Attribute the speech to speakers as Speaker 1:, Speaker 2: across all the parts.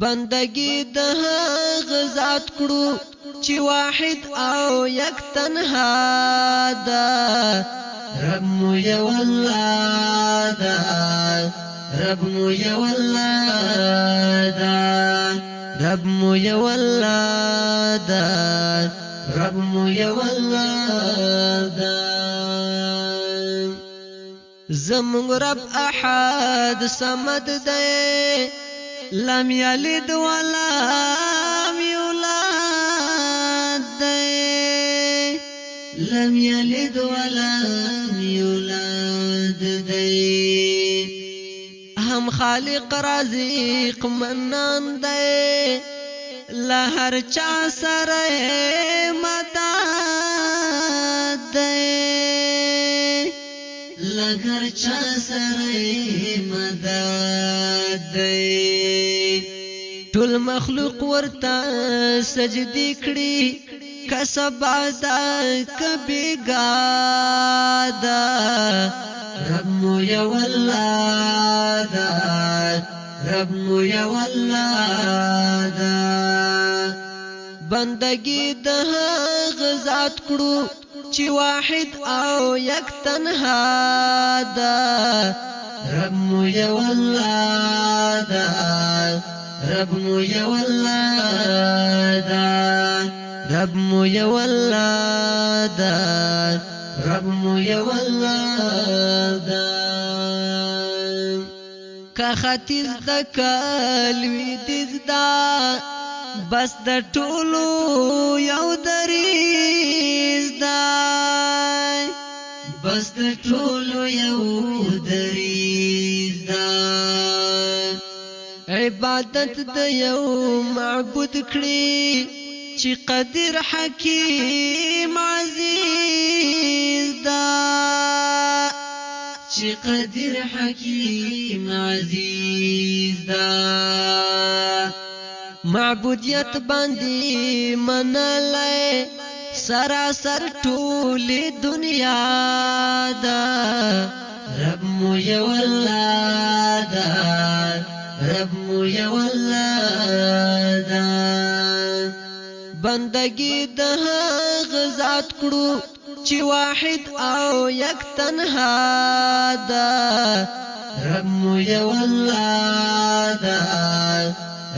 Speaker 1: بندگی د هغه ذات کړو چې واحد او یک تنها ده رب مو یو الله ده رب مو یو الله ده رب مو یو الله ده رب مو یو الله ده زمون رب احد صمد ده لم يلد ولم يولد ده لم يلد ولم يولد ده هم خالق رازق منان ده لهر چا سره مدد ده لهر چا سره مدد ده ټول مخلوق ورته سجدي کړي کسب ادا کبيګادا رب مو یو الله دا رب مو یو الله دا بندگی د هغه ذات کړو چې واحد او یک تنها ده رب مو یو الله دا رب مو یو الله دا رب مو یو الله دا رب مو یو الله دا کا ختیز د کلوی دز دا بس د ټولو یو دریز دا بس د ټولو یو دریز دا عبادت د یو معبود کړي چې قدیر حکیم عزیز دا چې قدیر حکیم عزیز دا معبودیت باندې منلای سراسر ټول دنیا دا رب مو یو الله دا رب مو یو الله دا بندگی د هغه ذات کړو چې واحد او یک تنها ده رب مو یو الله ده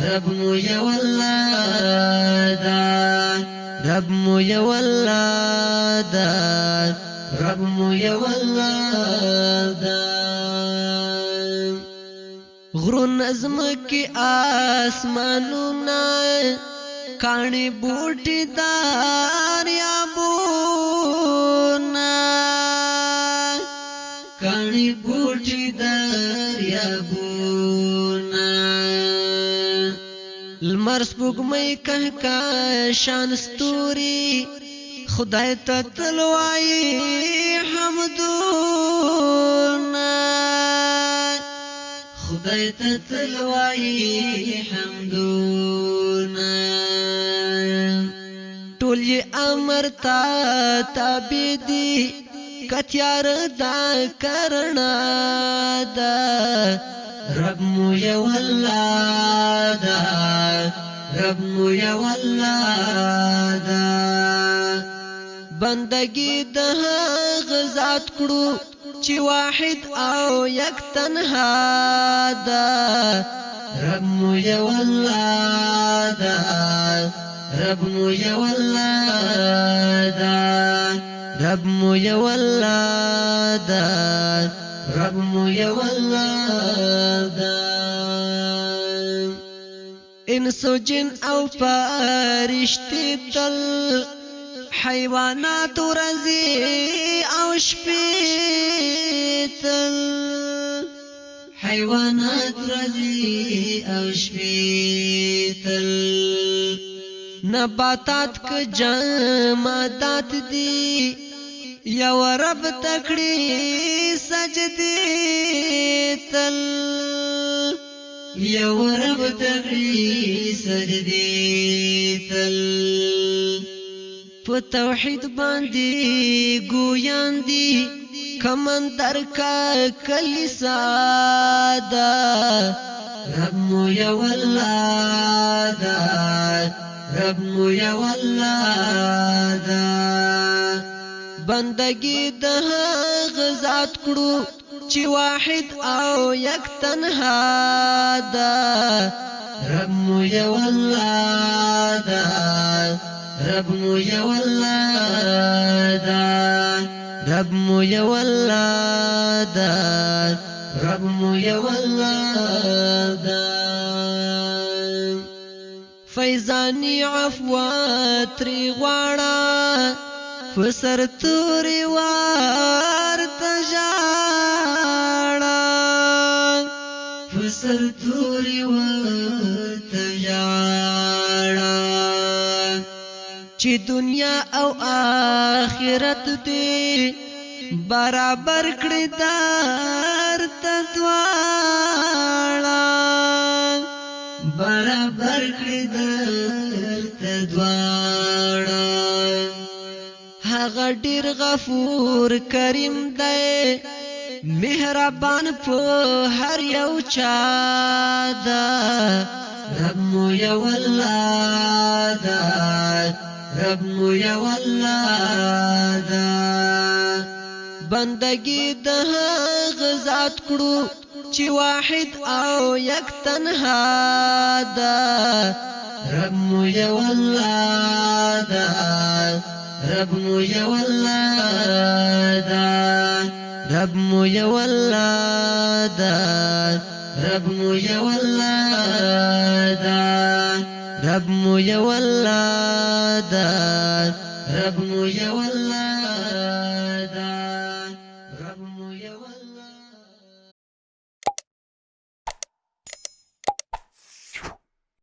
Speaker 1: رب مو یو الله ده رب مو یو الله ده رب مو یو الله ده غرون ازمکی آسمانونا کانی بوٹی دریابونا کانی بوٹی دریابونا لمر سپوږمۍ کهکشان ستوري خدای ته تلوای حمدونه خدای ته تلوای حمدونه ټول یې امر تا تابع دي کتیار دا کرنا دا رب مو یو الله دا رب مو یو الله دا بندگی د هغه ذات کړو چې واحد او یک تنها ده رب مو یو الله دا رب مو یو الله دا رب مو یو الله دا رب مو یو الله دا انس و جن او فرشتي تل حیوانات ورځي او شپې تل حیوانات ورځي او شپې تل نباتات ک جمادات دي یو رب تکړي سجدي تل یو رب تکړي سجدي تل په توحید باندې ګویان دي کمندر کا کلیسا دا رب مو یو الله دا رب مو یو الله دا بندگی د هغه ذات کړو چې واحد او یک تنها دا رب مو یو الله دا رب مو یو الله دا رب مو یو الله دا رب مو یو الله دا فیضانی عفوات ری غواړه فسر توری وار تجاړه فسر توری وار تجاړه چې دنیا او آخرت دې برابر کړی دار تدواړه برابر کړی دار تدواړه هغه ډیر غفور کریم دی مهربان په هر یو چا دا رب مو یو الله دا رب مو یو الله دا بندگی د هغه ذات کړو چې واحد او یک تنها دا رب مو یو الله دا رب مو یو الله دا رب مو یو الله دا رب مو یو الله دا رب مو یو الله دا رب مو یو الله دا رب مو یو الله